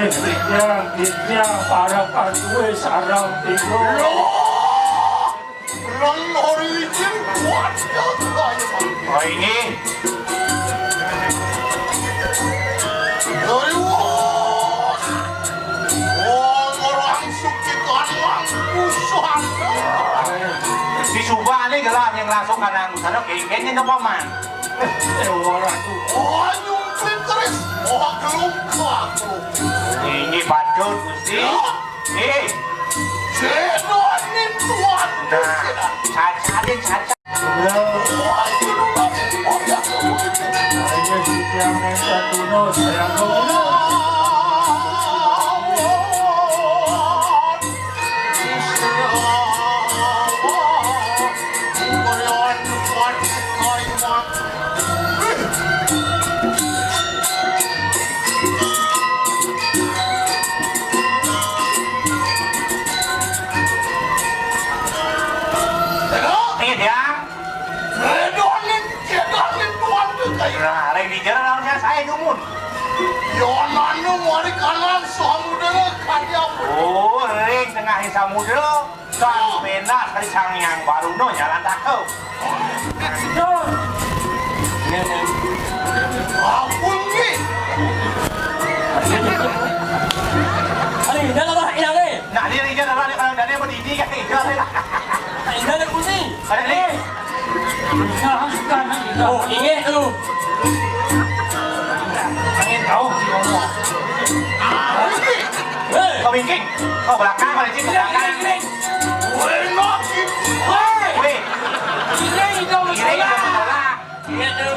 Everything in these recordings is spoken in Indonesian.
yang para kanduwe sarang tinggal. Rang origin kuat ya kayu. Oh ini. Dari orang suki kanwang kusuhan. Si Subah ni gelam yang langsung kanang sana kayaknya nyoba man. Orang tu. Oh nyumpin terus. Oh gelum aku. Ini patut Gusti. Senonin tuan. Caca. Hanya si yang satu no sayang kau. Oh, ring tengah samudra kan penak kali sang yang baru no jalan takau. Ampun ni. Ani, dah lah hilang ni. Nak dia ring jalan ni kalau dah dia berdiri kan jalan lah. Dah ada kunci. Ada ni. Oh, ingat tu. Angin kau si orang. Kau bingking. Kau belakang pada sini belakang. Enak ni. Weh. Kira kau Kira Ingat tu.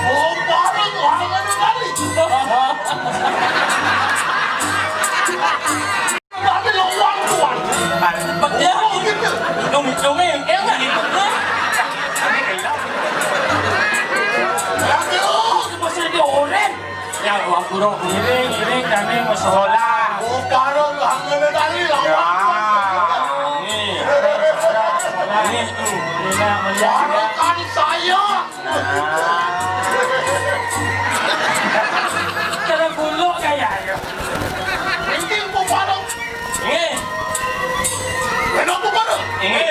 Oh barang orang ada kali. Ada lawang tuan. Baknya. Oh gitu. Dong yang kéo ra điện thoại đó. Yang tu. Masih ada orang. Yang waktu dong ini kami masalah. Oh barang orang ada kali lawang. Ini tu, ini melihat. Barangkan saya. Cara buluk kayak. Ini pun barang. Nghe. Enak pun barang. Nghe.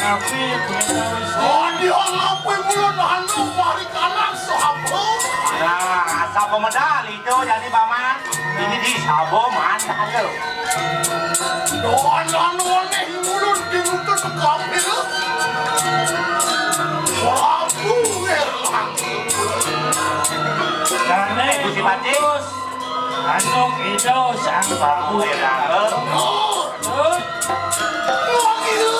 api kulit Oh, dia ngapain mulu nanu mari kanan sabo. Nah, sabo medali itu jadi paman. Ini di sabo mana lo? Doa nanu aneh mulu di mulut kami lo. Wabu erlang. karena Gusti Panji. Anong ito sang babu Oh, lagi lo.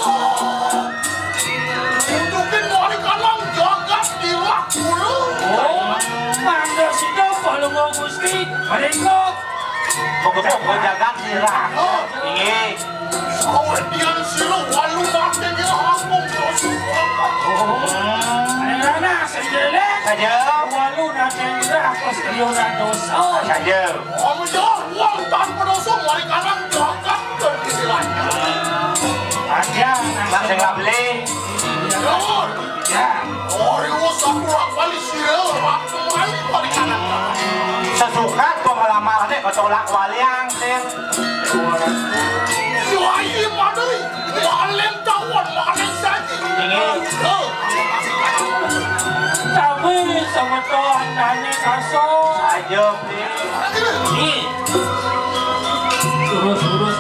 Untukin mari kanan jagat di waktu lo. Oh, mangga sito kalau mau gusti, mereka Pokok-pokok jagat sirah. Ini. Sawit dian silo walu mati di hambung terus. anak sendiri Saja. walu nanti aku sekalian dosa. Saja. Kamu jauh uang tanpa dosa mari kanan jagat dan istilahnya. Aja Nak saya nggak beli. Jangan. ya. Ori sakura kali siro waktu mari kanan jagat. Sesuka kau melamar deh kau tolak waliang sih. Yuai madai, malem tawon malem saji. Tapi sama Tuhan tanya kasut. Saja beli. Ini urus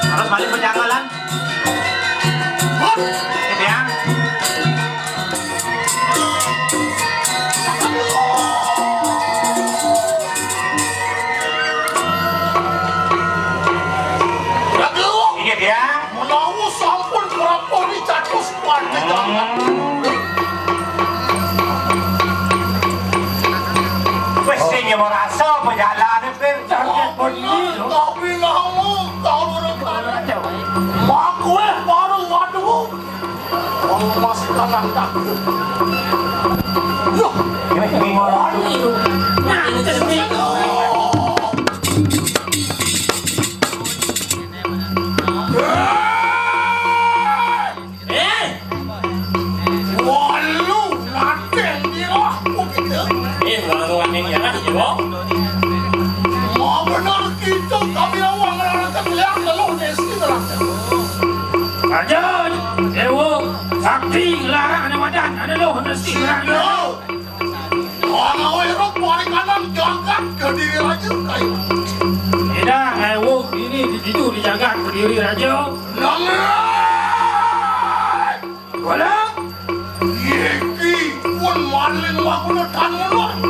Harus balik penjagalan. Gitu ya. Ingat ya. Menawu sampun berapa dicatus partai jangan. Wes sing mau rasa penjalan itu. Tapi namu tahu rekan. Makwe baru waduh. Kamu masih kanan tak? Loh, walu lateng di aku gitu. Mau benar gitu kami awang orang terlihat lalu desi terang. aja dewa sakti larang ada wadan ada lo nasi larang Yo, orang awal rok paling kanan jagat ke diri raja kayu. tidak ewo ini itu dijaga berdiri raja Nangai, walau yeki pun malin waktu netan mulai.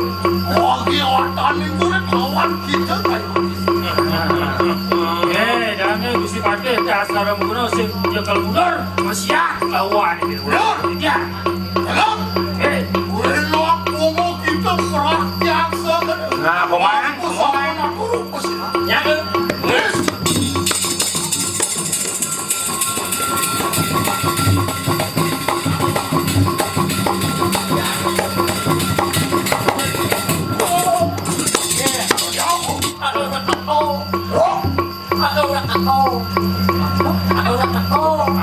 Wagi watan itu kawan kita kayu. jangan gusti pakai dasar mengguno sing jakal mundur masih lawan ini ya Enak, weno aku mau kita perhatian sangat. Nah, pemain, Aku sama aku rupus. ya Yes.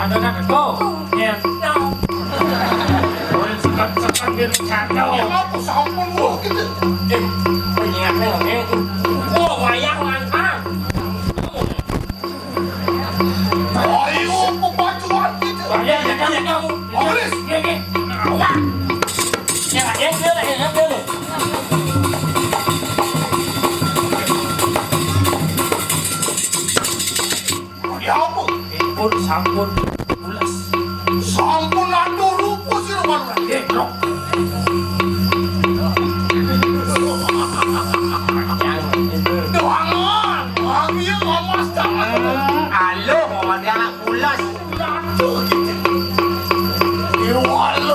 ada nak kau ya boleh sekat biar kacau Aku sampun gua gitu. Ayo, pembacuan gitu. ya kau Olis. Ya ampun, pun sampun bulas sampun ando rupo sih rumah. bro Doangan, kami yang ngamas jangan. Halo, mau dia anak pulas. Aduh, gitu. Iwalo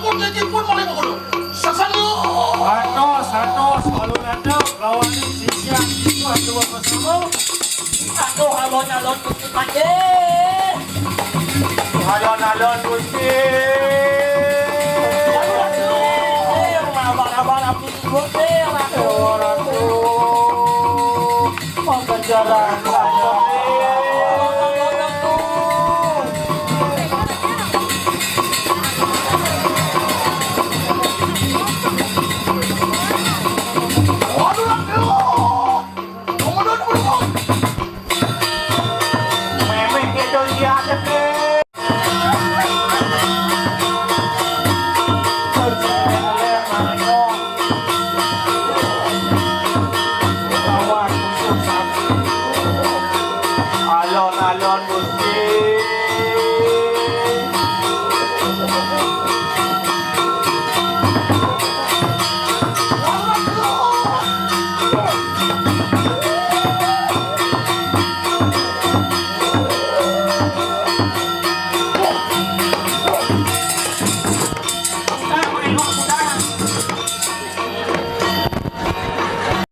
pun jadi pun boleh begitu. Sasanyo. Satu, selalu ada lawan Indonesia itu dua bersama. Aduh, alon-alon kutip aja. Alon-alon Gusti. Abang-abang api gue Ratu. Mau jalan saja. Waduh lagi. Komandan berubah. Memang itu dia ada ke. Alon-alon Gusti.